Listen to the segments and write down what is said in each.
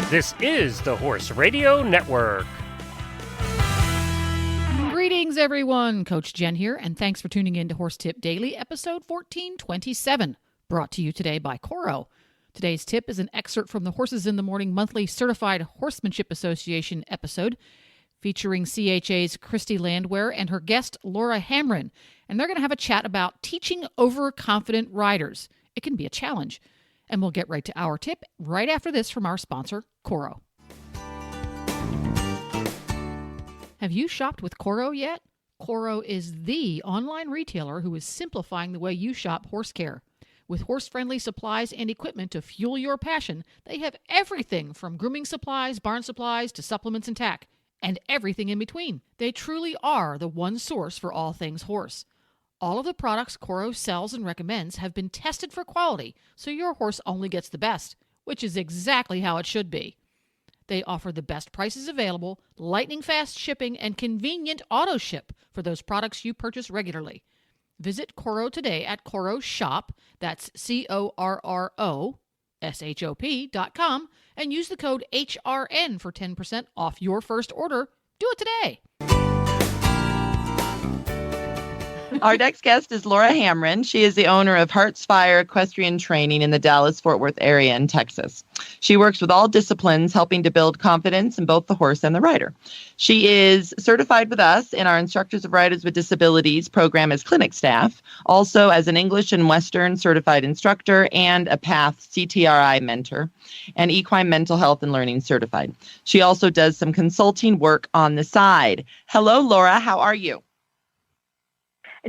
This is the Horse Radio Network. Greetings, everyone. Coach Jen here, and thanks for tuning in to Horse Tip Daily, episode 1427, brought to you today by Corro. Today's tip is an excerpt from the Horses in the Morning monthly Certified Horsemanship Association episode, featuring CHA's Christy Landwehr and her guest, Laura Hamrin, and they're going to have a chat about teaching overconfident riders. It can be a challenge. And we'll get right to our tip right after this from our sponsor, Corro. Have you shopped with Corro yet? Corro is the online retailer who is simplifying the way you shop horse care. With horse-friendly supplies and equipment to fuel your passion, they have everything from grooming supplies, barn supplies, to supplements and tack, and everything in between. They truly are the one source for all things horse. All of the products Corro sells and recommends have been tested for quality, so your horse only gets the best, which is exactly how it should be. They offer the best prices available, lightning-fast shipping, and convenient auto ship for those products you purchase regularly. Visit Corro today at Corro Shop, that's CORROSHOP.com, and use the code HRN for 10% off your first order. Do it today! Our next guest is Laura Hamrin. She is the owner of Hearts Fire Equestrian Training in the Dallas-Fort Worth area in Texas. She works with all disciplines, helping to build confidence in both the horse and the rider. She is certified with us in our Instructors of Riders with Disabilities program as clinic staff, also as an English and Western certified instructor and a PATH CTRI mentor, and equine mental health and learning certified. She also does some consulting work on the side. Hello, Laura. How are you?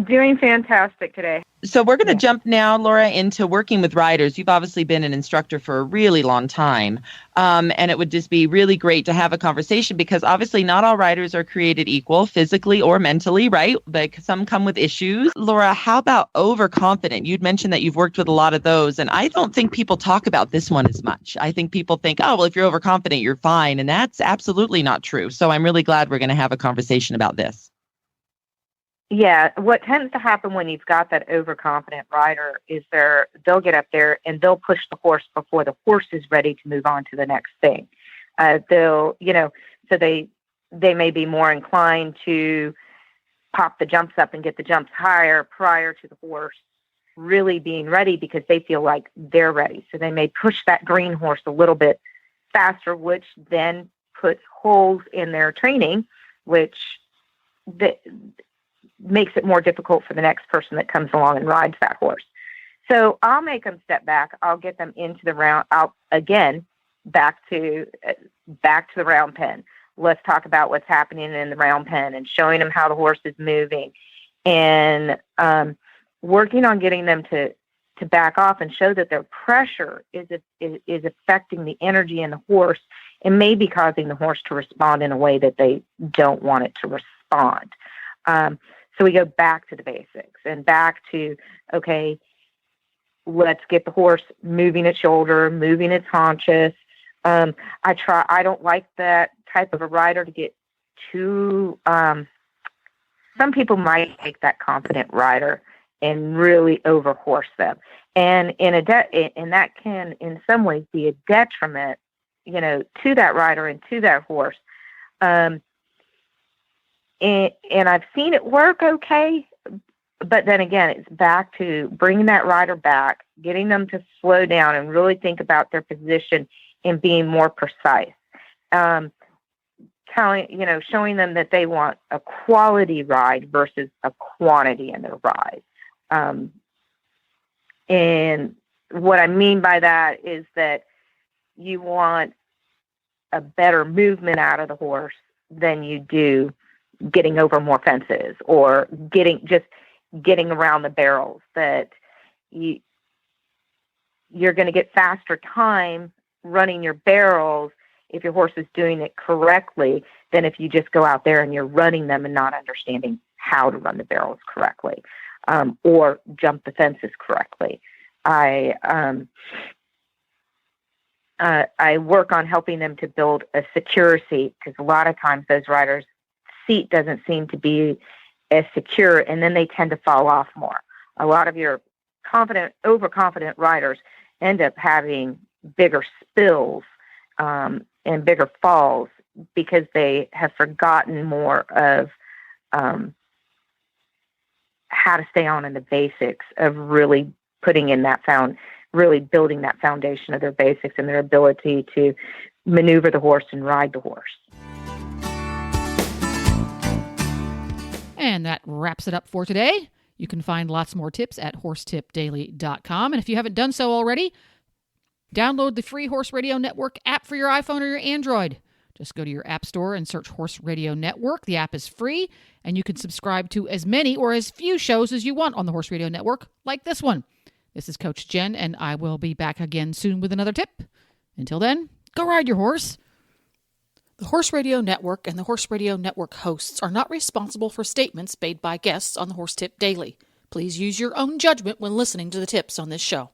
Doing fantastic today. So we're going to jump now, Laura, into working with riders. You've obviously been an instructor for a really long time, and it would just be really great to have a conversation because obviously not all riders are created equal physically or mentally, right? Like some come with issues. Laura, how about overconfident? You'd mentioned that you've worked with a lot of those, and I don't think people talk about this one as much. I think people think, oh, well, if you're overconfident, you're fine, and that's absolutely not true. So I'm really glad we're going to have a conversation about this. Yeah, what tends to happen when you've got that overconfident rider is they'll get up there and they'll push the horse before the horse is ready to move on to the next thing. So they may be more inclined to pop the jumps up and get the jumps higher prior to the horse really being ready because they feel like they're ready. So they may push that green horse a little bit faster, which then puts holes in their training, which makes it more difficult for the next person that comes along and rides that horse. So I'll make them step back. I'll get them into the round. I'll again back to the round pen. Let's talk about what's happening in the round pen and showing them how the horse is moving, and working on getting them to back off and show that their pressure is affecting the energy in the horse and maybe causing the horse to respond in a way that they don't want it to respond. So we go back to the basics and back to, okay, let's get the horse moving its shoulder, moving its haunches. I don't like that type of a rider to get too, some people might take that confident rider and really overhorse them. And that can in some ways be a detriment, to that rider and to that horse. And I've seen it work okay, but then again, it's back to bringing that rider back, getting them to slow down and really think about their position and being more precise. Showing them that they want a quality ride versus a quantity in their ride. And what I mean by that is that you want a better movement out of the horse than you do getting over more fences or getting around the barrels. That you're going to get faster time running your barrels if your horse is doing it correctly than if you just go out there and you're running them and not understanding how to run the barrels correctly, or jump the fences correctly. I work on helping them to build a secure seat because a lot of times those riders' seat doesn't seem to be as secure, and then they tend to fall off more. A lot of your overconfident riders end up having bigger spills and bigger falls because they have forgotten more of how to stay on in the basics of really putting in that really building that foundation of their basics and their ability to maneuver the horse and ride the horse. And that wraps it up for today. You can find lots more tips at horsetipdaily.com. And if you haven't done so already, download the free Horse Radio Network app for your iPhone or your Android. Just go to your app store and search Horse Radio Network. The app is free, and you can subscribe to as many or as few shows as you want on the Horse Radio Network, like this one. This is Coach Jen, and I will be back again soon with another tip. Until then, go ride your horse. The Horse Radio Network and the Horse Radio Network hosts are not responsible for statements made by guests on the Horse Tip Daily. Please use your own judgment when listening to the tips on this show.